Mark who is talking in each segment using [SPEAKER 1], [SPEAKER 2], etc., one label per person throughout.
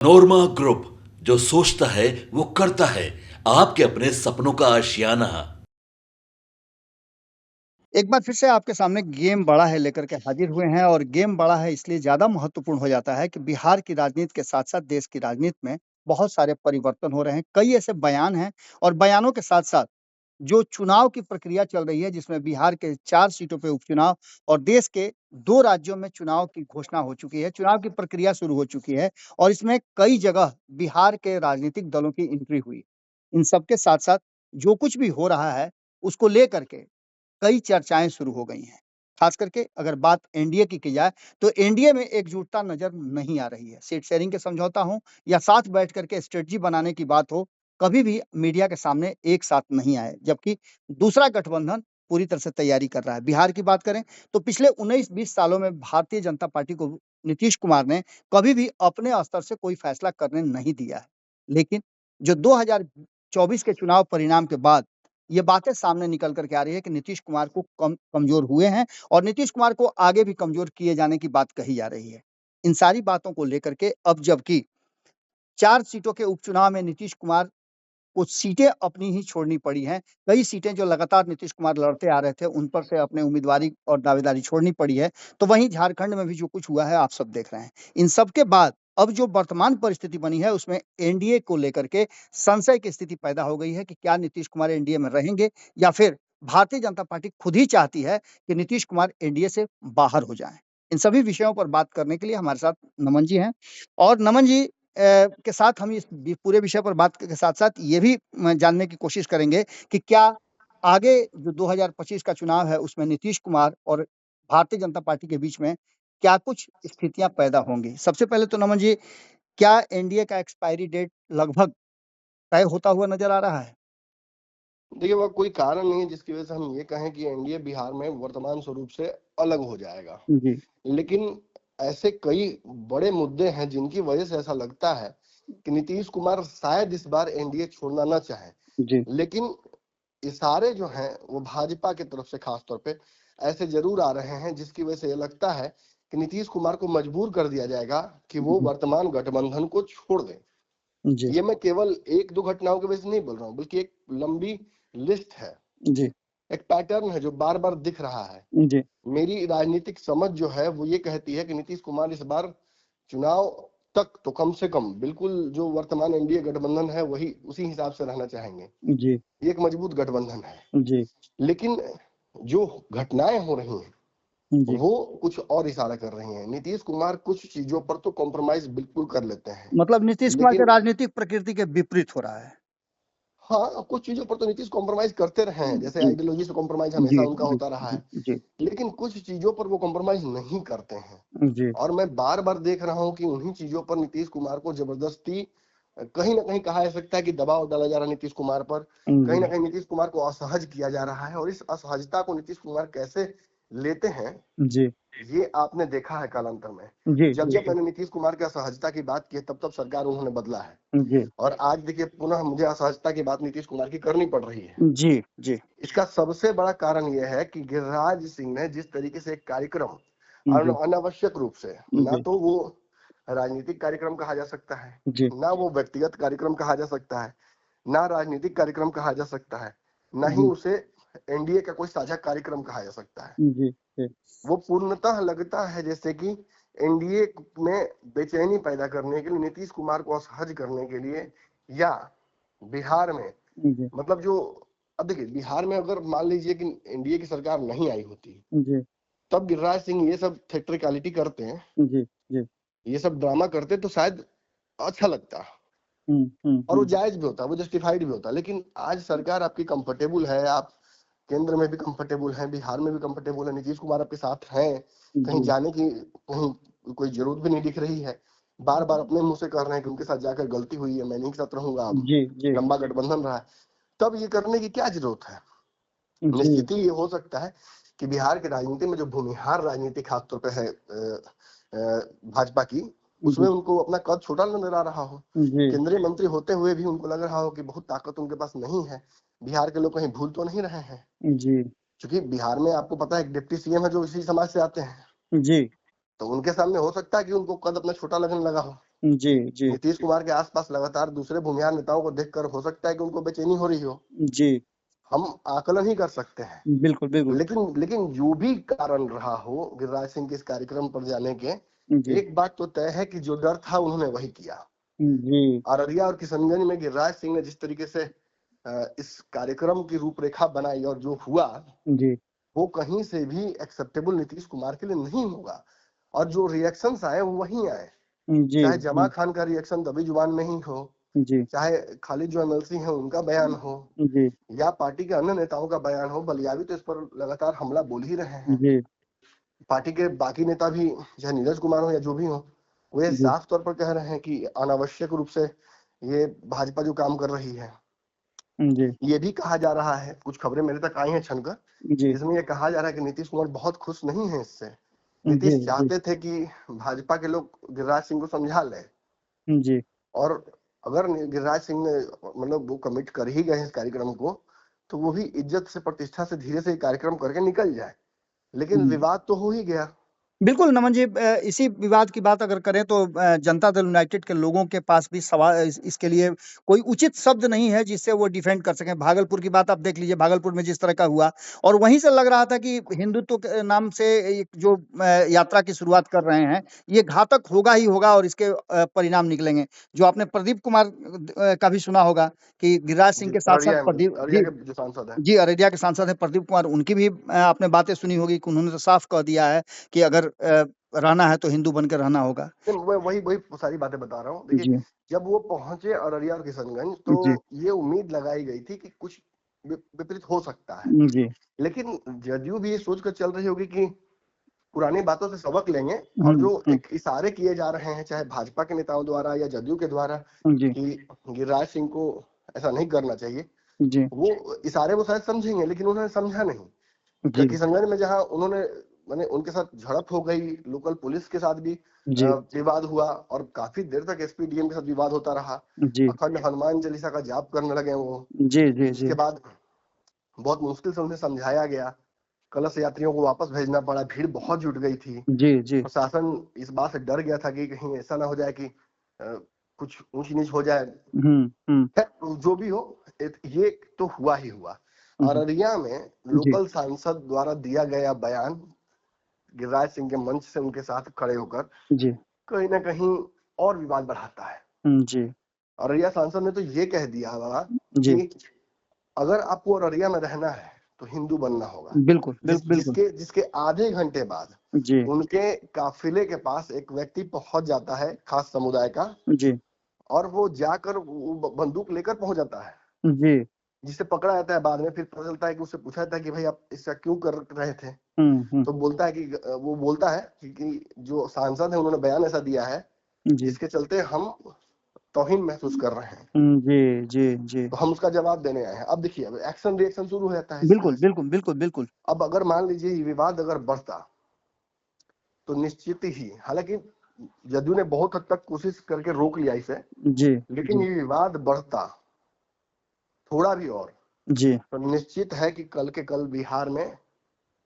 [SPEAKER 1] नोरमा group, जो सोचता है वो करता है। आपके अपने सपनों का आशियाना।
[SPEAKER 2] एक बार फिर से आपके सामने गेम बड़ा है लेकर के हाजिर हुए हैं और गेम बड़ा है इसलिए ज़्यादा महत्वपूर्ण हो जाता है कि बिहार की राजनीति के साथ-साथ देश की राजनीति में बहुत सारे परिवर्तन हो रहे हैं। कई ऐसे बयान हैं और बयानों के साथ-साथ जो चुनाव की प्रक्रिया चल रही है जिसमें बिहार के 4 सीटों पे उपचुनाव और देश के 2 राज्यों में चुनाव की घोषणा हो चुकी है, चुनाव की प्रक्रिया शुरू हो चुकी है और इसमें कई जगह बिहार के राजनीतिक दलों की एंट्री हुई। इन सब के साथ-साथ जो कुछ भी हो रहा है, उसको लेकर के कई चर्चाएँ शुरू हो गई हैं। ख़ास करके अगर बात एनडीए की जाए, तो एनडीए में एकजुटता नज़र नहीं आ रही है। सीट शेयरिंग के समझौता हो या साथ बैठ कर के स्ट्रैटेजी बनाने की बात हो, कभी भी मीडिया के सामने एक साथ नहीं आए। जबकि दूसरा गठबंधन पूरी तरह से तैयारी कर रहा है। बिहार की बात करें, तो पिछले 19-20 सालों में भारतीय जनता पार्टी को नीतीश कुमार ने कभी भी अपने स्तर से कोई फ़ैसला करने नहीं दिया है। लेकिन जो 2024 के चुनाव परिणाम के बाद ये बातें सामने निकल कर के आ रही है कि नीतीश कुमार को कमज़ोर हुए हैं और नीतीश कुमार को आगे भी कमज़ोर किए जाने की बात कही जा रही है। इन सारी बातों को लेकर के अब जबकि 4 सीटों के उपचुनाव में नीतीश कुमार को सीटें अपनी ही छोड़नी पड़ी हैं। कई सीटें जो लगातार नीतीश कुमार लड़ते आ रहे थे, उन पर से अपने उम्मीदवारी और दावेदारी छोड़नी पड़ी है। तो वहीं झारखंड में भी जो कुछ हुआ है, आप सब देख रहे हैं। इन सब के बाद अब जो वर्तमान परिस्थिति बनी है, उसमें एनडीए को लेकर के संशय की स्थिति पैदा हो गई है कि क्या नीतीश कुमार एनडीए में रहेंगे या फिर भारतीय जनता पार्टी खुद ही चाहती है कि नीतीश कुमार एनडीए से बाहर हो जाएँ। इन सभी विषयों पर बात करने के लिए हमारे साथ नमन जी हैं और नमन जी के साथ हम इस पूरे विषय पर बात के साथ-साथ ये भी जानने की कोशिश करेंगे कि क्या आगे जो 2025 का चुनाव है उसमें नीतीश कुमार और भारतीय जनता पार्टी के बीच में क्या कुछ स्थितियाँ पैदा होंगी? सबसे पहले तो नमन जी, क्या एनडीए का एक्सपायरी डेट लगभग तय होता हुआ नज़र आ रहा है?
[SPEAKER 3] देखिए, वह कोई कारण नहीं है जिसकी वजह से हम ये कहें कि एनडीए बिहार में वर्तमान स्वरूप से अलग हो जाएगा।
[SPEAKER 2] जी,
[SPEAKER 3] लेकिन ऐसे कई बड़े मुद्दे हैं जिनकी वजह से ऐसा लगता है कि नीतीश कुमार शायद इस बार एनडीए छोड़ना ना चाहें।
[SPEAKER 2] जी,
[SPEAKER 3] लेकिन इशारे जो हैं वो भाजपा की तरफ से खास तौर पे ऐसे जरूर आ रहे हैं जिसकी वजह से ये लगता है कि नीतीश कुमार को मजबूर कर दिया जाएगा कि वो
[SPEAKER 2] जी,
[SPEAKER 3] वर्तमान गठबंधन को छोड़ दें।
[SPEAKER 2] जी,
[SPEAKER 3] ये मैं केवल 1-2 घटनाओं की वजह से नहीं बोल रहा हूँ, बल्कि एक लंबी लिस्ट है,
[SPEAKER 2] जी,
[SPEAKER 3] एक पैटर्न है जो बार-बार दिख रहा है।
[SPEAKER 2] जी,
[SPEAKER 3] मेरी राजनीतिक समझ जो है वो ये कहती है कि नीतीश कुमार इस बार चुनाव तक तो कम से कम बिल्कुल जो वर्तमान एनडीए गठबंधन है वही उसी हिसाब से रहना चाहेंगे।
[SPEAKER 2] जी,
[SPEAKER 3] ये एक मजबूत गठबंधन है।
[SPEAKER 2] जी,
[SPEAKER 3] लेकिन जो घटनाएं हो रही हैं
[SPEAKER 2] जी।
[SPEAKER 3] वो कुछ और इशारा कर रही हैं। नीतीश कुमार कुछ चीजों पर तो कॉम्प्रोमाइज बिल्कुल कर लेते हैं,
[SPEAKER 2] मतलब नीतीश कुमार के
[SPEAKER 3] लेकिन
[SPEAKER 2] राजनीतिक प्रकृति के विपरीत हो रहा है।
[SPEAKER 3] हाँ, कुछ चीजों पर तो नीतीश कॉम्प्रोमाइज करते रहे हैं, जैसे
[SPEAKER 2] जी,
[SPEAKER 3] आइडियोलॉजी से कॉम्प्रोमाइज
[SPEAKER 2] जी,
[SPEAKER 3] हमेशा उनका
[SPEAKER 2] जी,
[SPEAKER 3] होता रहा
[SPEAKER 2] जी,
[SPEAKER 3] है।
[SPEAKER 2] जी,
[SPEAKER 3] लेकिन कुछ चीजों पर वो कॉम्प्रोमाइज नहीं करते हैं
[SPEAKER 2] जी,
[SPEAKER 3] और मैं बार बार देख रहा हूँ कि उन्हीं चीजों पर नीतीश कुमार को जबरदस्ती कहीं ना कहीं कहा जा सकता है कि दबाव डाला जा रहा है नीतीश कुमार पर। कहीं ना
[SPEAKER 2] जी,
[SPEAKER 3] कहीं नीतीश कुमार को असहज किया जा रहा है और इस असहजता को नीतीश कुमार कैसे लेते हैं
[SPEAKER 2] जी,
[SPEAKER 3] ये आपने देखा है कालांतर में।
[SPEAKER 2] जी,
[SPEAKER 3] जब
[SPEAKER 2] जी,
[SPEAKER 3] जब मैंने नीतीश कुमार की असहजता की बात की है तब तब सरकार उन्होंने बदला है
[SPEAKER 2] जी,
[SPEAKER 3] और आज देखिए पुनः मुझे असहजता की बात नीतीश कुमार की करनी पड़ रही है।
[SPEAKER 2] जी, जी,
[SPEAKER 3] इसका सबसे बड़ा कारण यह है कि गिरिराज सिंह ने जिस तरीके से एक कार्यक्रम
[SPEAKER 2] जी,
[SPEAKER 3] अनावश्यक रूप से, ना
[SPEAKER 2] जी,
[SPEAKER 3] तो वो राजनीतिक कार्यक्रम कहा जा सकता है,
[SPEAKER 2] जी,
[SPEAKER 3] ना वो व्यक्तिगत कार्यक्रम कहा जा सकता है, ना राजनीतिक कार्यक्रम कहा जा सकता है, ना ही
[SPEAKER 2] जी,
[SPEAKER 3] उसे एनडीए का कोई साझा कार्यक्रम कहा जा सकता है।
[SPEAKER 2] जी, जी,
[SPEAKER 3] वो पूर्णतः लगता है जैसे कि एनडीए में बेचैनी पैदा करने के लिए, नीतीश कुमार को असहज करने के लिए, या बिहार में
[SPEAKER 2] जी,
[SPEAKER 3] मतलब जो अब देखिए बिहार में अगर मान लीजिए कि एनडीए की सरकार नहीं आई होती
[SPEAKER 2] जी,
[SPEAKER 3] तब गिरिराज सिंह ये सब थेट्रिकलिटी करते हैं,
[SPEAKER 2] जी, जी,
[SPEAKER 3] ये सब ड्रामा करते तो शायद अच्छा लगता
[SPEAKER 2] हुँ, हुँ,
[SPEAKER 3] और वो
[SPEAKER 2] हुँ,
[SPEAKER 3] जायज भी होता, वो जस्टिफाइड भी होता। लेकिन आज सरकार आपकी कंफर्टेबल है, आप केंद्र में भी कंफर्टेबल हैं, बिहार में भी कंफर्टेबल है, नीतीश कुमार आपके साथ हैं, कहीं
[SPEAKER 2] जी,
[SPEAKER 3] जाने की कहीं कोई जरूरत भी नहीं दिख रही है। बार बार अपने मुंह से कह रहे हैं कि उनके साथ जाकर गलती हुई है, मैं नहीं के साथ रहूंगा, अब
[SPEAKER 2] जी, जी,
[SPEAKER 3] लंबा गठबंधन रहा है, तब ये करने की क्या जरूरत है।
[SPEAKER 2] जी,
[SPEAKER 3] निश्चित ही ये हो सकता है कि बिहार की राजनीति में जो भूमिहार राजनीति खासतौर पे है भाजपा की, उसमें
[SPEAKER 2] जी,
[SPEAKER 3] उनको अपना कद छोटा नजर आ रहा हो।
[SPEAKER 2] जी,
[SPEAKER 3] केंद्रीय मंत्री होते हुए भी उनको लग रहा हो कि बहुत ताकत उनके पास नहीं है, बिहार के लोग कहीं भूल तो नहीं रहे हैं।
[SPEAKER 2] जी,
[SPEAKER 3] क्योंकि बिहार में आपको पता है एक डिप्टी सीएम है जो इसी समाज से आते हैं,
[SPEAKER 2] जी,
[SPEAKER 3] तो उनके सामने हो सकता है कि उनको कद अपना छोटा लगने लगा हो।
[SPEAKER 2] जी, जी,
[SPEAKER 3] नीतीश कुमार के आसपास लगातार दूसरे भूमिहार नेताओं को देखकर हो सकता है कि उनको बेचैनी हो रही हो,
[SPEAKER 2] जी,
[SPEAKER 3] हम आकलन ही कर सकते हैं।
[SPEAKER 2] बिल्कुल, बिल्कुल।
[SPEAKER 3] लेकिन जो भी कारण रहा हो गिरिराज सिंह के इस कार्यक्रम पर जाने के,
[SPEAKER 2] जी,
[SPEAKER 3] एक बात तो तय है कि जो डर था उन्होंने वही किया।
[SPEAKER 2] जी,
[SPEAKER 3] अररिया और किशनगंज में गिरिराज सिंह ने जिस तरीके से इस कार्यक्रम की रूपरेखा बनाई और जो हुआ
[SPEAKER 2] जी,
[SPEAKER 3] वो कहीं से भी एक्सेप्टेबल नीतीश कुमार के लिए नहीं होगा। और जो रिएक्शंस आए वो वहीं आए,
[SPEAKER 2] जी,
[SPEAKER 3] चाहे जमा
[SPEAKER 2] जी,
[SPEAKER 3] खान का रिएक्शन दबी जुबान में ही हो,
[SPEAKER 2] जी,
[SPEAKER 3] चाहे खालिद जो एमएलसी हैं उनका बयान हो,
[SPEAKER 2] जी,
[SPEAKER 3] या पार्टी के अन्य नेताओं का बयान हो। बलियावी तो इस पर लगातार हमला बोल ही रहे हैं।
[SPEAKER 2] जी,
[SPEAKER 3] पार्टी के बाकी नेता भी, चाहे नीरज कुमार हो या जो भी हो, वो ये
[SPEAKER 2] जी,
[SPEAKER 3] साफ तौर पर कह रहे हैं कि अनावश्यक रूप से ये भाजपा जो काम कर रही है।
[SPEAKER 2] जी,
[SPEAKER 3] ये भी कहा जा रहा है, कुछ खबरें मेरे तक आई हैं छनकर,
[SPEAKER 2] जी,
[SPEAKER 3] जिसमें ये कहा जा रहा है कि नीतीश कुमार बहुत खुश नहीं है इससे।
[SPEAKER 2] जी,
[SPEAKER 3] नीतीश
[SPEAKER 2] जी,
[SPEAKER 3] चाहते थे कि भाजपा के लोग गिरिराज सिंह को समझा लें,
[SPEAKER 2] जी,
[SPEAKER 3] और अगर गिरिराज सिंह ने मतलब वो कमिट कर ही गए इस कार्यक्रम को, तो वो भी इज्जत से प्रतिष्ठा से धीरे से कार्यक्रम करके निकल जाए। लेकिन
[SPEAKER 2] हुँ।
[SPEAKER 3] विवाद तो हो ही गया।
[SPEAKER 2] बिल्कुल, नमन जी, इसी विवाद की बात अगर करें तो जनता दल यूनाइटेड के लोगों के पास भी इसके लिए कोई उचित शब्द नहीं है जिससे वो डिफेंड कर सकें। भागलपुर की बात आप देख लीजिए, भागलपुर में जिस तरह का हुआ और वहीं से लग रहा था कि हिंदुत्व के नाम से एक जो यात्रा की शुरुआत कर रहे हैं, ये घातक होगा ही होगा और इसके परिणाम निकलेंगे। जो आपने प्रदीप कुमार का भी सुना होगा कि गिरिराज सिंह
[SPEAKER 3] जी,
[SPEAKER 2] के साथ-साथ प्रदीप
[SPEAKER 3] अररिया
[SPEAKER 2] जी,
[SPEAKER 3] के जो सांसद है।
[SPEAKER 2] जी, अररिया के सांसद हैं प्रदीप कुमार, उनकी भी आपने बातें सुनी होगी कि उन्होंने तो साफ कह दिया है कि अगर रहना है तो हिंदू बन के रहना होगा।
[SPEAKER 3] मैं वही वही सारी बातें बता रहा हूँ। देखिए,
[SPEAKER 2] जी,
[SPEAKER 3] जब वो पहुंचे अररिया और किशनगंज, तो
[SPEAKER 2] जी,
[SPEAKER 3] ये उम्मीद लगाई गई थी कि कुछ विपरीत हो सकता है।
[SPEAKER 2] जी।
[SPEAKER 3] लेकिन जदयू भी ये सोच कर चल रही होगी कि पुरानी बातों से सबक लेंगे, और
[SPEAKER 2] हुँ,
[SPEAKER 3] जो
[SPEAKER 2] हुँ,
[SPEAKER 3] एक इशारे किए जा रहे हैं चाहे भाजपा के नेताओं द्वारा या जदयू के द्वारा
[SPEAKER 2] जी,
[SPEAKER 3] कि गिरिराज सिंह को ऐसा नहीं करना चाहिए,
[SPEAKER 2] जी,
[SPEAKER 3] वो इशारे वो शायद समझेंगे, लेकिन उन्होंने समझा नहीं।
[SPEAKER 2] जी,
[SPEAKER 3] किशनगंज में जहां उन्होंने मैंने उनके साथ झड़प हो गई, लोकल पुलिस के साथ भी
[SPEAKER 2] जी,
[SPEAKER 3] विवाद हुआ, और काफी देर तक एसपी डीएम के साथ विवाद होता रहा।
[SPEAKER 2] जी,
[SPEAKER 3] अखंड हनुमान चालीसा का जाप करने लगे वो।
[SPEAKER 2] जी, जी, जी,
[SPEAKER 3] जिसके बाद बहुत मुश्किल से उन्हें समझाया गया, कलश यात्रियों को वापस भेजना पड़ा, भीड़ बहुत जुट गई थी।
[SPEAKER 2] जी, जी,
[SPEAKER 3] प्रशासन इस बात से डर गया था कि कहीं ऐसा ना हो जाए कि कुछ ऊंच नीच हो जाए।
[SPEAKER 2] हुँ, हुँ,
[SPEAKER 3] जो भी हो, ये तो हुआ ही हुआ।
[SPEAKER 2] जी,
[SPEAKER 3] अररिया में
[SPEAKER 2] जी,
[SPEAKER 3] लोकल सांसद द्वारा दिया गया बयान, गिरिराज सिंह के मंच से उनके साथ खड़े होकर,
[SPEAKER 2] जी,
[SPEAKER 3] कहीं ना कहीं और विवाद बढ़ाता है।
[SPEAKER 2] जी,
[SPEAKER 3] अररिया सांसद ने तो ये कह दिया बाबा
[SPEAKER 2] जी,
[SPEAKER 3] कि अगर आपको अररिया में रहना है तो हिंदू बनना होगा।
[SPEAKER 2] बिल्कुल, बिल्कुल,
[SPEAKER 3] जिसके जिसके आधे घंटे बाद
[SPEAKER 2] जी,
[SPEAKER 3] उनके काफिले के पास एक व्यक्ति पहुंच जाता है खास समुदाय का,
[SPEAKER 2] जी,
[SPEAKER 3] और वो जाकर वो बंदूक लेकर पहुंच जाता है,
[SPEAKER 2] जी,
[SPEAKER 3] जिसे पकड़ा जाता है। बाद में फिर पता चलता है कि उससे पूछा जाता है कि भाई आप इसका क्यों कर रहे थे,
[SPEAKER 2] हुँ, हुँ,
[SPEAKER 3] तो बोलता है कि वो बोलता है कि जो सांसद है उन्होंने बयान ऐसा दिया है
[SPEAKER 2] जी,
[SPEAKER 3] जिसके चलते हम तौहीन महसूस कर रहे हैं,
[SPEAKER 2] जी, जी, जी,
[SPEAKER 3] तो हम उसका जवाब देने आए हैं। अब देखिए, अब एक्शन रिएक्शन शुरू हो जाता है इस
[SPEAKER 2] बिल्कुल,
[SPEAKER 3] तरह से।
[SPEAKER 2] बिल्कुल, बिल्कुल, बिल्कुल,
[SPEAKER 3] अब अगर मान लीजिए ये विवाद अगर बढ़ता, तो निश्चित ही, हालांकि जदयू ने बहुत हद तक कोशिश करके रोक लिया इसे,
[SPEAKER 2] जी,
[SPEAKER 3] लेकिन
[SPEAKER 2] जी,
[SPEAKER 3] ये विवाद बढ़ता थोड़ा भी और,
[SPEAKER 2] जी,
[SPEAKER 3] तो निश्चित है कि कल के कल बिहार में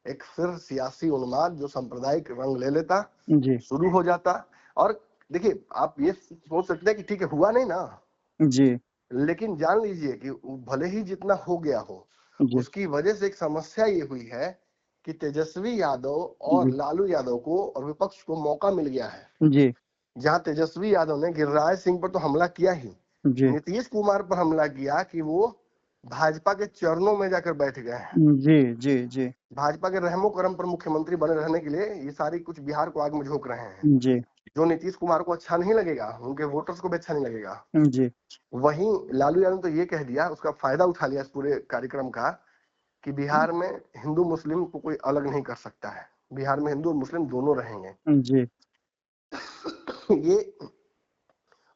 [SPEAKER 3] एक फिर सियासी उन्माद जो सांप्रदायिक रंग ले लेता,
[SPEAKER 2] जी,
[SPEAKER 3] शुरू हो जाता। और देखिए, आप ये सोच सकते हैं कि ठीक है हुआ नहीं ना,
[SPEAKER 2] जी,
[SPEAKER 3] लेकिन जान लीजिए कि भले ही जितना हो गया हो,
[SPEAKER 2] जी,
[SPEAKER 3] उसकी वजह से एक समस्या ये हुई है कि तेजस्वी यादव और
[SPEAKER 2] जी,
[SPEAKER 3] लालू यादव को और विपक्ष को मौका मिल गया है।
[SPEAKER 2] जी,
[SPEAKER 3] जहां तेजस्वी यादव ने गिरिराज सिंह पर तो हमला किया ही,
[SPEAKER 2] जी,
[SPEAKER 3] नीतीश कुमार पर हमला किया कि वो भाजपा के चरणों में जाकर बैठ गए हैं।
[SPEAKER 2] जी, जी, जी,
[SPEAKER 3] भाजपा के रहमो करम पर मुख्यमंत्री बने रहने के लिए ये सारी कुछ बिहार को आग में झोंक रहे हैं।
[SPEAKER 2] जी,
[SPEAKER 3] जो नीतीश कुमार को अच्छा नहीं लगेगा, उनके वोटर्स को भी अच्छा नहीं लगेगा।
[SPEAKER 2] जी,
[SPEAKER 3] वहीं लालू यादव ने तो ये कह दिया, उसका फायदा उठा लिया इस पूरे कार्यक्रम का, कि बिहार में हिंदू मुस्लिम को कोई अलग नहीं कर सकता है, बिहार में हिंदू और मुस्लिम दोनों रहेंगे।
[SPEAKER 2] जी,
[SPEAKER 3] ये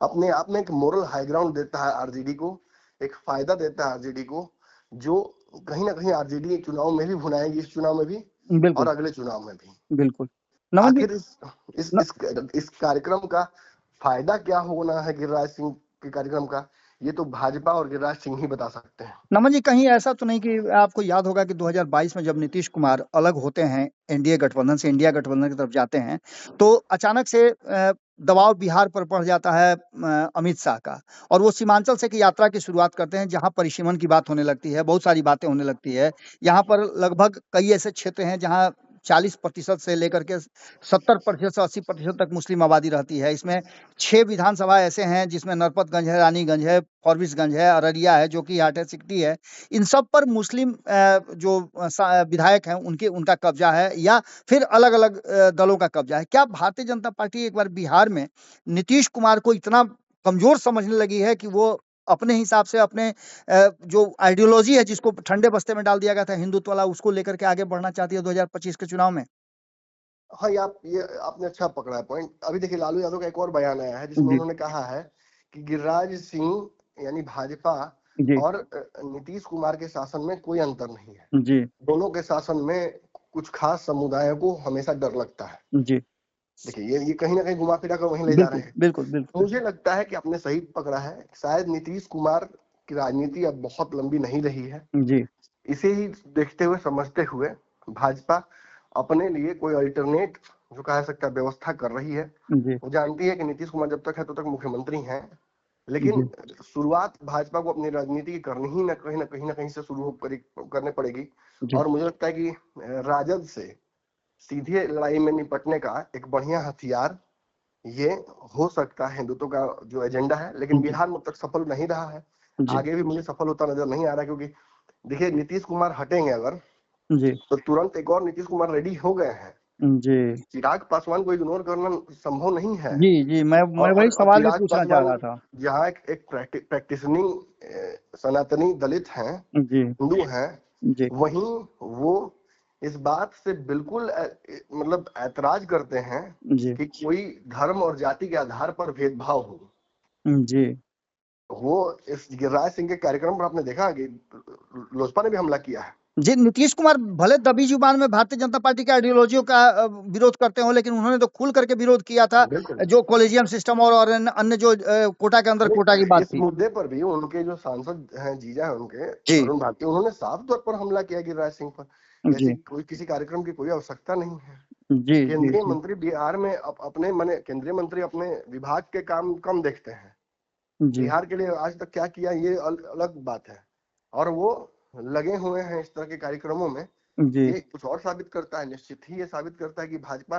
[SPEAKER 3] अपने आप में एक मोरल हाई ग्राउंड देता है आरजेडी को, एक फायदा देता है आरजेडी को, जो कहीं ना कहीं आरजेडी चुनाव में भी भुनाएगी, इस चुनाव में भी और
[SPEAKER 2] बिल्कुल,
[SPEAKER 3] अगले चुनाव में भी।
[SPEAKER 2] बिल्कुल। नमन जी,
[SPEAKER 3] आखिर इस
[SPEAKER 2] न
[SPEAKER 3] इस इस कार्यक्रम का फायदा क्या होना है गिरिराज सिंह के कार्यक्रम का, ये तो भाजपा और गिरिराज सिंह ही बता सकते हैं।
[SPEAKER 2] नमन जी, कहीं ऐसा तो नहीं कि आपको याद होगा कि 2022 में जब नीतीश कुमार अलग होते हैं एनडीए गठबंधन से, इंडिया गठबंधन की तरफ जाते हैं, तो अचानक से दबाव बिहार पर पड़ जाता है अमित शाह का, और वो सीमांचल से की यात्रा की शुरुआत करते हैं, जहां परिसीमन की बात होने लगती है, बहुत सारी बातें होने लगती है। यहाँ पर लगभग कई ऐसे क्षेत्र हैं जहाँ 40% से लेकर के 70% से 80% तक मुस्लिम आबादी रहती है। इसमें 6 विधानसभा ऐसे हैं जिसमें नरपतगंज है, रानीगंज है, फॉरबिसगंज है, अररिया है, जो कि हाईटेक सिटी है। इन सब पर मुस्लिम जो विधायक हैं उनका कब्जा है, या फिर अलग-अलग दलों का कब्जा है। क्या भारतीय जनता पार्टी एक बार बिहार में नीतीश कुमार को इतना कमजोर समझने लगी है कि वो अपने हिसाब से अपने जो आइडियोलॉजी है, जिसको ठंडे बस्ते में डाल दिया गया था हिंदुत्व वाला, उसको लेकर के आगे बढ़ना चाहती है 2025 के चुनाव में?
[SPEAKER 3] हाँ, ये आपने अच्छा पकड़ा है पॉइंट। अभी देखिए, लालू यादव का एक और बयान आया है जिसमें
[SPEAKER 2] जी,
[SPEAKER 3] उन्होंने कहा है कि गिरिराज सिंह यानी भाजपा
[SPEAKER 2] जी,
[SPEAKER 3] और नीतीश कुमार के शासन में कोई अंतर नहीं है।
[SPEAKER 2] जी,
[SPEAKER 3] दोनों के शासन में कुछ खास समुदायों को हमेशा डर लगता है।
[SPEAKER 2] जी।
[SPEAKER 3] देखिए, ये कहीं ना कहीं घुमा फिरा कर वहीं ले जा रहे
[SPEAKER 2] बिल्कुल,
[SPEAKER 3] हैं।
[SPEAKER 2] बिल्कुल, बिल्कुल।
[SPEAKER 3] मुझे लगता है कि आपने सही पकड़ा है। शायद नीतीश कुमार की राजनीति अब बहुत लंबी नहीं रही है।
[SPEAKER 2] जी,
[SPEAKER 3] इसे ही देखते हुए, समझते हुए भाजपा अपने लिए कोई अल्टरनेट जो कह सकता है व्यवस्था कर रही है।
[SPEAKER 2] जी,
[SPEAKER 3] वो जानती है कि नीतीश कुमार जब तक है तब तक मुख्यमंत्री हैं, लेकिन
[SPEAKER 2] जी,
[SPEAKER 3] शुरुआत भाजपा को अपनी राजनीति की करनी ही ना कहीं से शुरू करने पड़ेगी।
[SPEAKER 2] जी,
[SPEAKER 3] और मुझे लगता है कि राजद से सीधे लड़ाई में निपटने का एक बढ़िया हथियार ये हो सकता है हिंदुत्व का जो एजेंडा है, लेकिन
[SPEAKER 2] जी,
[SPEAKER 3] बिहार में अब तक सफल नहीं रहा है।
[SPEAKER 2] जी,
[SPEAKER 3] आगे भी मुझे सफल होता नजर नहीं आ रहा, क्योंकि देखिए, नीतीश कुमार हटेंगे अगर,
[SPEAKER 2] जी,
[SPEAKER 3] तो तुरंत एक और नीतीश कुमार रेडी हो गए हैं।
[SPEAKER 2] जी।
[SPEAKER 3] चिराग पासवान को इग्नोर करना संभव नहीं है।
[SPEAKER 2] जी, जी, मैं वही
[SPEAKER 3] और
[SPEAKER 2] सवाल भी
[SPEAKER 3] चिराग
[SPEAKER 2] पूछना चाह
[SPEAKER 3] पासवान
[SPEAKER 2] रहा था।
[SPEAKER 3] जहाँ एक प्रैक्टिसनिंग सनातनी दलित हैं,
[SPEAKER 2] जी,
[SPEAKER 3] हिंदू हैं,
[SPEAKER 2] जी,
[SPEAKER 3] वहीं वो इस बात से बिल्कुल मतलब ऐतराज करते हैं
[SPEAKER 2] जी,
[SPEAKER 3] कि कोई धर्म और जाति के आधार पर भेदभाव हो।
[SPEAKER 2] जी।
[SPEAKER 3] वो इस गिरिराज सिंह के कार्यक्रम पर आपने देखा कि लोजपा ने भी हमला किया है।
[SPEAKER 2] जी, नीतीश कुमार भले दबी जुबान में भारतीय जनता पार्टी की आइडियोलॉजियों का विरोध करते हों, लेकिन उन्होंने तो खुल करके विरोध किया था,
[SPEAKER 3] बिल्कुल।
[SPEAKER 2] जो कॉलेजियम सिस्टम और अन्य जो कोटा के अंदर
[SPEAKER 3] अरे,
[SPEAKER 2] कोटा की बात
[SPEAKER 3] इस
[SPEAKER 2] थी।
[SPEAKER 3] मुद्दे पर भी उनके जो सांसद हैं, जीजा है उनके,
[SPEAKER 2] जी,
[SPEAKER 3] अरुण भारती, उन्होंने साफ तौर पर हमला किया गिरिराज सिंह पर। ऐसी
[SPEAKER 2] जी,
[SPEAKER 3] कोई किसी कार्यक्रम की कोई आवश्यकता नहीं है।
[SPEAKER 2] जी, जी,
[SPEAKER 3] केंद्रीय
[SPEAKER 2] जी,
[SPEAKER 3] मंत्री बिहार में अपने माने केंद्रीय मंत्री अपने विभाग के काम कम देखते हैं।
[SPEAKER 2] जी,
[SPEAKER 3] बिहार के लिए आज तक क्या किया, ये अलग बात है। और वो लगे हुए हैं इस तरह के कार्यक्रमों में।
[SPEAKER 2] जी,
[SPEAKER 3] ये कुछ और साबित करता है, निश्चित ही ये साबित करता है कि भाजपा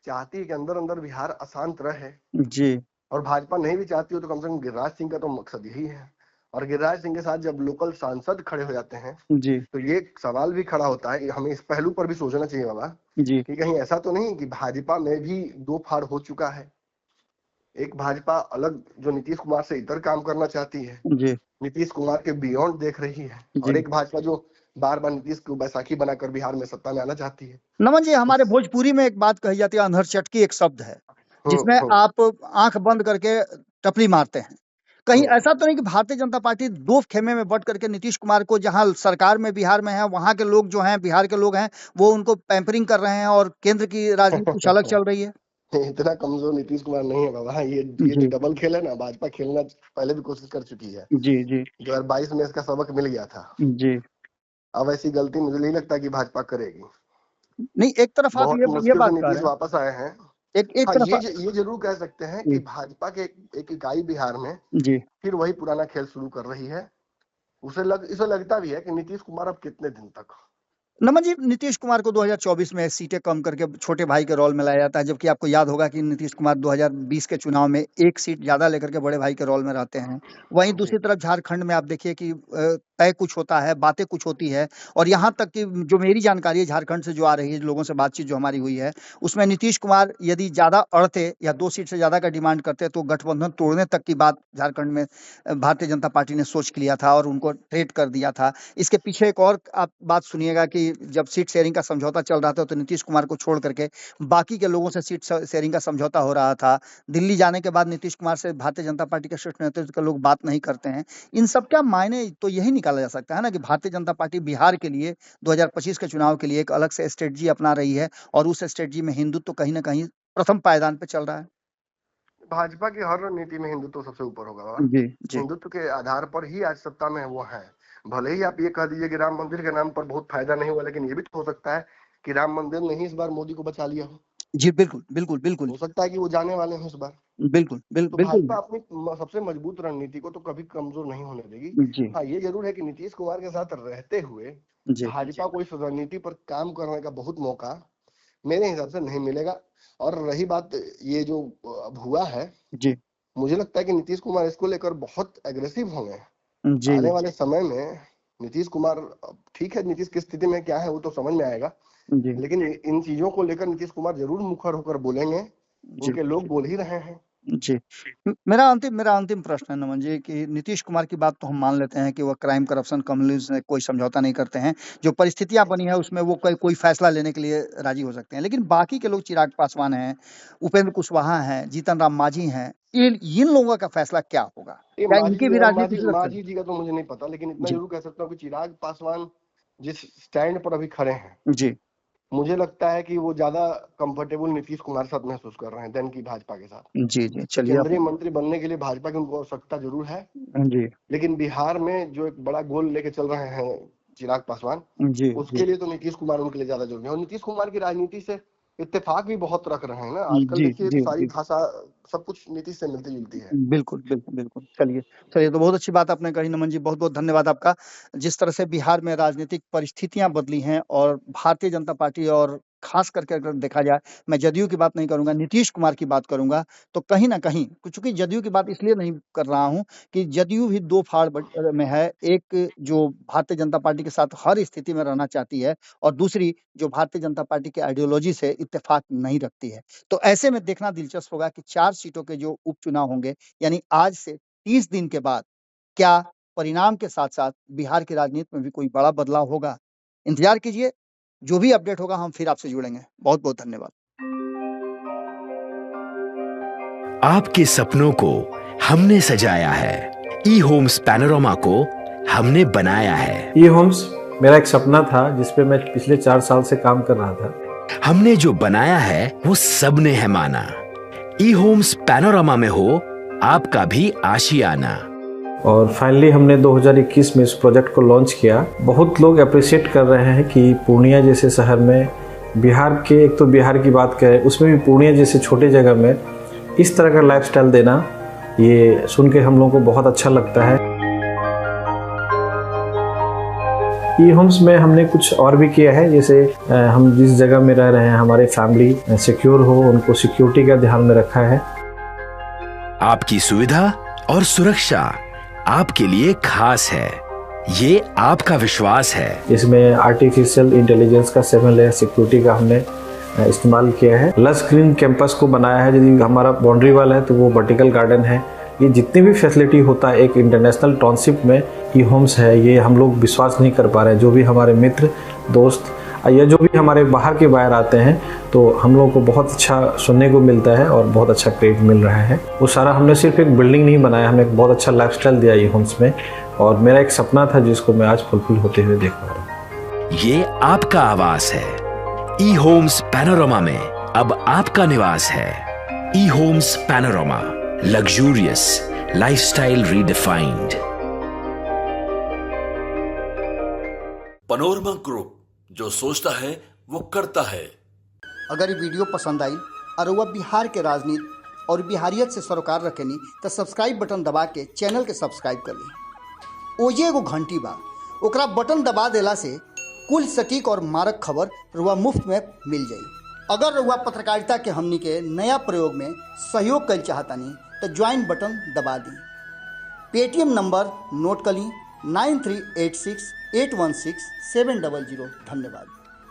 [SPEAKER 3] चाहती है कि अंदर अंदर बिहार अशांत रहे।
[SPEAKER 2] जी,
[SPEAKER 3] और भाजपा नहीं भी चाहती हो तो कम से कम गिरिराज सिंह का तो मकसद यही है। और गिरिराज सिंह के साथ जब लोकल सांसद खड़े हो जाते हैं,
[SPEAKER 2] जी,
[SPEAKER 3] तो ये सवाल भी खड़ा होता है, हमें इस पहलू पर भी सोचना चाहिए बाबा,
[SPEAKER 2] जी,
[SPEAKER 3] कि कहीं ऐसा तो नहीं कि भाजपा में भी दो फाड़ हो चुका है। एक भाजपा अलग जो नीतीश कुमार से इतर काम करना चाहती है,
[SPEAKER 2] जी,
[SPEAKER 3] नीतीश कुमार के बियॉन्ड देख रही है, और
[SPEAKER 2] जी।
[SPEAKER 3] एक भाजपा जो बार बार नीतीश को बैसाखी बनाकर बिहार में सत्ता में आना चाहती है।
[SPEAKER 2] नमन जी, हमारे भोजपुरी में एक बात कही जाती है, अंधर चटकी एक शब्द है, जिसमें
[SPEAKER 3] हम्म
[SPEAKER 2] आप आंख बंद करके टपली मारते हैं। कहीं
[SPEAKER 3] हम्म
[SPEAKER 2] ऐसा तो नहीं कि भारतीय जनता पार्टी दो खेमे में बट करके नीतीश कुमार को, जहां सरकार में बिहार में है, वहां के लोग जो हैं, बिहार के लोग हैं, वो उनको पैम्परिंग कर रहे हैं, और केंद्र की राजनीति कुछ अलग चल रही है?
[SPEAKER 3] इतना कमजोर नीतीश कुमार नहीं है बाबा। ये जो
[SPEAKER 2] जी,
[SPEAKER 3] डबल खेल है ना, भाजपा खेलना पहले भी कोशिश कर चुकी है।
[SPEAKER 2] जी, जी,
[SPEAKER 3] 2022 में इसका सबक मिल गया था।
[SPEAKER 2] जी।
[SPEAKER 3] अब ऐसी गलती मुझे नहीं लगता कि भाजपा करेगी।
[SPEAKER 2] नहीं, एक तरफ आप
[SPEAKER 3] बहुत
[SPEAKER 2] ये
[SPEAKER 3] मुश्किल से
[SPEAKER 2] बात कह
[SPEAKER 3] नीतीश
[SPEAKER 2] रहे हैं।
[SPEAKER 3] वापस आए हैं।
[SPEAKER 2] एक एक
[SPEAKER 3] हाँ,
[SPEAKER 2] तरफ
[SPEAKER 3] ये जरूर कह सकते हैं कि
[SPEAKER 2] जी,
[SPEAKER 3] भाजपा के एक इकाई बिहार में
[SPEAKER 2] जी।
[SPEAKER 3] फिर वही पुराना खेल शुरू कर रही है। इसे लगता भी है कि नीतीश कुमार अब कितने दिन तक।
[SPEAKER 2] नमन जी, नीतीश कुमार को 2024 में सीटें कम करके छोटे भाई के रोल में लाया जाता है, जबकि आपको याद होगा कि नीतीश कुमार 2020 के चुनाव में एक सीट ज़्यादा लेकर के बड़े भाई के रोल में रहते हैं। वहीं
[SPEAKER 3] जी।
[SPEAKER 2] दूसरी तरफ झारखंड में आप देखिए कि तय कुछ होता है, बातें कुछ होती है, और यहाँ तक कि जो मेरी जानकारी है झारखंड से जो आ रही है, लोगों से बातचीत जो हमारी हुई है, उसमें नीतीश कुमार यदि ज़्यादा अड़ते या 2 सीट से ज़्यादा का डिमांड करते, तो गठबंधन तोड़ने तक की बात झारखंड में भारतीय जनता पार्टी ने सोच लिया था और उनको ट्रेड कर दिया था। इसके पीछे एक और आप बात सुनिएगा कि जब सीट शेयरिंग का समझौता चल रहा था, तो नीतीश कुमार को छोड़ करके बाकी के लोगों से सीट शेयरिंग का समझौता हो रहा था। दिल्ली जाने के बाद नीतीश कुमार से भारतीय जनता पार्टी के शीर्ष नेतृत्व के लोग बात नहीं करते हैं। इन सब का मायने तो यही निकाला जा सकता है ना, कि भारतीय जनता पार्टी बिहार के लिए 2025 के चुनाव के लिए एक अलग से स्ट्रेटजी अपना रही है, और उस स्ट्रेटजी में हिंदुत्व तो कहीं न कहीं प्रथम पायदान पे चल रहा है।
[SPEAKER 3] भाजपा की हर रणनीति में हिंदुत्व सबसे ऊपर होगा बाबा।
[SPEAKER 2] जी जी
[SPEAKER 3] हिंदुत्व के आधार पर ही आज सत्ता में वो है। भले ही आप ये कह दीजिए कि राम मंदिर के नाम पर बहुत फायदा नहीं हुआ, लेकिन ये भी तो हो सकता है कि राम मंदिर ने ही इस बार मोदी को बचा लिया हो।
[SPEAKER 2] जी, बिल्कुल बिल्कुल बिल्कुल
[SPEAKER 3] हो सकता है कि वो जाने वाले हैं इस बार।
[SPEAKER 2] बिल्कुल
[SPEAKER 3] तो
[SPEAKER 2] बिल्कुल।
[SPEAKER 3] भाजपा अपनी सबसे मजबूत रणनीति को तो कभी कमजोर नहीं होने देगी।
[SPEAKER 2] जी
[SPEAKER 3] हाँ, ये जरूर है कि नीतीश कुमार के साथ रहते हुए
[SPEAKER 2] जी
[SPEAKER 3] भाजपा को इस रणनीति पर काम करने का बहुत मौका मेरे हिसाब से नहीं मिलेगा। और रही बात ये जो अब हुआ है,
[SPEAKER 2] जी
[SPEAKER 3] मुझे लगता है कि नीतीश कुमार इसको लेकर बहुत एग्रेसिव होंगे
[SPEAKER 2] जी
[SPEAKER 3] आने वाले समय में। नीतीश कुमार, ठीक है, नीतीश किस स्थिति में क्या है वो तो समझ में आएगा,
[SPEAKER 2] जी
[SPEAKER 3] लेकिन इन चीजों को लेकर नीतीश कुमार जरूर मुखर होकर बोलेंगे।
[SPEAKER 2] जी
[SPEAKER 3] उनके लोग बोल ही रहे हैं।
[SPEAKER 2] जी। मेरा अंतिम प्रश्न है नमन जी कि नीतीश कुमार की बात तो हम मान लेते हैं कि वह क्राइम करप्शन कम्युनिज्म से कोई समझौता नहीं करते हैं। जो परिस्थितियां बनी है उसमें वो कोई फैसला लेने के लिए राजी हो सकते हैं। लेकिन बाकी के लोग चिराग पासवान हैं, उपेंद्र कुशवाहा हैं, जीतन राम मांझी हैं, इन लोगों का फैसला क्या होगा?
[SPEAKER 3] ये
[SPEAKER 2] क्या इनकी भी राजनीति से रखते
[SPEAKER 3] मांझी जी का तो मुझे नहीं पता, लेकिन इतना
[SPEAKER 2] जी
[SPEAKER 3] जरूर कह सकता हूँ कि चिराग पासवान जिस स्टैंड पर अभी खड़े हैं,
[SPEAKER 2] जी
[SPEAKER 3] मुझे लगता है कि वो ज्यादा कंफर्टेबल नीतीश कुमार साथ महसूस कर रहे हैं देन की भाजपा के साथ।
[SPEAKER 2] जी जी चलिए
[SPEAKER 3] केंद्रीय
[SPEAKER 2] आप
[SPEAKER 3] मंत्री बनने के लिए भाजपा की उनको आवश्यकता जरूर है,
[SPEAKER 2] जी
[SPEAKER 3] लेकिन बिहार में जो एक बड़ा गोल लेके चल रहे हैं चिराग पासवान,
[SPEAKER 2] जी जी
[SPEAKER 3] उसके लिए तो नीतीश कुमार उनके लिए ज्यादा जरूरी है। और नीतीश कुमार की राजनीति से इत्तेफाक भी बहुत रख रहे हैं ना आजकल।
[SPEAKER 2] जी
[SPEAKER 3] देखिए
[SPEAKER 2] जी
[SPEAKER 3] सारी
[SPEAKER 2] जी
[SPEAKER 3] भाषा सब कुछ नीतीश से मिलती जुलती है।
[SPEAKER 2] बिल्कुल, बिल्कुल, बिल्कुल। चलिए तो बहुत अच्छी बात आपने कही नमन जी, बहुत-बहुत धन्यवाद आपका। जिस तरह से बिहार में राजनीतिक परिस्थितियाँ बदली हैं और भारतीय जनता पार्टी और ख़ास करके अगर देखा जाए, मैं जदयू की बात नहीं करूँगा, नीतीश कुमार की बात करूँगा, तो कहीं न कहीं चूँकि जदयू की बात इसलिए नहीं कर रहा हूँ कि जदयू भी 2 फाड़ में है। एक जो भारतीय जनता पार्टी के साथ हर स्थिति में रहना चाहती है और दूसरी जो भारतीय जनता पार्टी की आइडियोलॉजी से इत्तेफ़ाक नहीं रखती है। तो ऐसे में देखना दिलचस्प होगा कि 4 सीटों के जो उपचुनाव होंगे, यानी आज से 30 दिन के बाद क्या परिणाम के साथ-साथ बिहार की राजनीति में भी कोई बड़ा बदलाव होगा? इंतज़ार कीजिए, जो भी अपडेट होगा हम फिर आपसे जुड़ेंगे। बहुत-बहुत धन्यवाद।
[SPEAKER 4] आपके सपनों को हमने सजाया है। ई होम्स पैनोरामा को हमने बनाया है।
[SPEAKER 5] ई होम्स मेरा एक सपना था जिस पे मैं पिछले 4 साल से काम कर रहा था।
[SPEAKER 4] हमने जो बनाया है वो सबने है माना। ई होम्स पैनोरामा में हो आपका भी आशियाना।
[SPEAKER 5] और फाइनली हमने 2021 में इस प्रोजेक्ट को लॉन्च किया। बहुत लोग अप्रिशिएट कर रहे हैं कि पूर्णिया जैसे शहर में बिहार के, एक तो बिहार की बात करें उसमें भी पूर्णिया जैसे छोटे जगह में इस तरह का लाइफस्टाइल देना, ये सुन के हम लोगों को बहुत अच्छा लगता है। ई होम्स में हमने कुछ और भी किया है, जैसे हम जिस जगह में रह रहे हैं हमारे फैमिली सिक्योर हो, उनको सिक्योरिटी का ध्यान में रखा है।
[SPEAKER 4] आपकी सुविधा और सुरक्षा आपके लिए खास है, ये आपका विश्वास है।
[SPEAKER 5] इसमें आर्टिफिशियल इंटेलिजेंस का 7 लेयर सिक्योरिटी का हमने इस्तेमाल किया है। लस ग्रीन कैंपस को बनाया है। यदि हमारा बाउंड्री वाल है तो वो वर्टिकल गार्डन है। ये जितनी भी फैसिलिटी होता है एक इंटरनेशनल टाउनशिप में ई होम्स है, ये हम लोग विश्वास नहीं कर पा रहे हैं। जो भी हमारे मित्र दोस्त या जो भी हमारे बाहर के बाहर आते हैं तो हम लोगों को बहुत अच्छा सुनने को मिलता है और बहुत अच्छा क्रेडिट मिल रहा है। वो सारा हमने सिर्फ एक बिल्डिंग नहीं बनाया, हमें एक बहुत अच्छा लाइफस्टाइल दिया ई होम्स में, और मेरा एक सपना था जिसको मैं आज फुलफिल होते हुए देख पा रहा हूँ।
[SPEAKER 4] ये आपका आवास है। ई होम्स पैनोरामा में अब आपका निवास है। E homes Panorama, luxurious lifestyle redefined.
[SPEAKER 1] Panorama group, जो सोचता है वो करता है।
[SPEAKER 2] अगर ये वीडियो पसंद आई और वह बिहार के राजनीति और बिहारियत से सरोकार रखेनी तो सब्सक्राइब बटन दबा के चैनल के सब्सक्राइब कर ली। ओजे एगो घंटी बा, ओकरा बटन दबा देला से कुल सटीक और मारक खबर रुआ मुफ्त में मिल जाई। अगर रुआ पत्रकारिता के हमनी के नया प्रयोग में सहयोग कर चाहतानी तो ज्वाइन बटन दबा दी। पेटीएम नंबर नोट कर ली 9386 816 700। धन्यवाद।